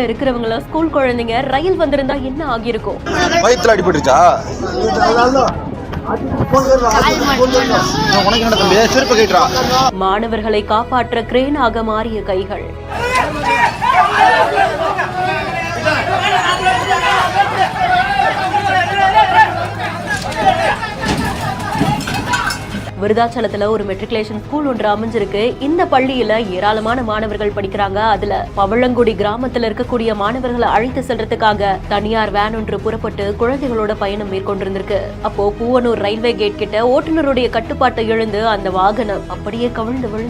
இருக்கிறவங்கள ஸ்கூல் குழந்தைங்க ரயில் வந்திருந்தா என்ன ஆகியிருக்கும்? வயித்துல அடிபட்டுச்சா? மாணவர்களை காப்பாற்ற கிரேனாக மாறிய கைகள். விருதாச்சலத்துல ஒரு மெட்ரிகுலேஷன் ஸ்கூல் ஒன்று அமைஞ்சிருக்கு. இந்த பள்ளியில ஏராளமான மாணவர்கள் படிக்கிறாங்க. அதுல பவளங்குடி கிராமத்துல இருக்கக்கூடிய மாணவர்களை அழைத்து செல்றதுக்காக தனியார் வேன் ஒன்று புறப்பட்டு குழந்தைகளோட பயணம் மேற்கொண்டிருந்திருக்கு. அப்போ பூவனூர் ரயில்வே கேட் கிட்ட ஓட்டுநருடைய கட்டுப்பாட்டை இழந்து அந்த வாகனம் அப்படியே கவிழ்ந்து விழுந்து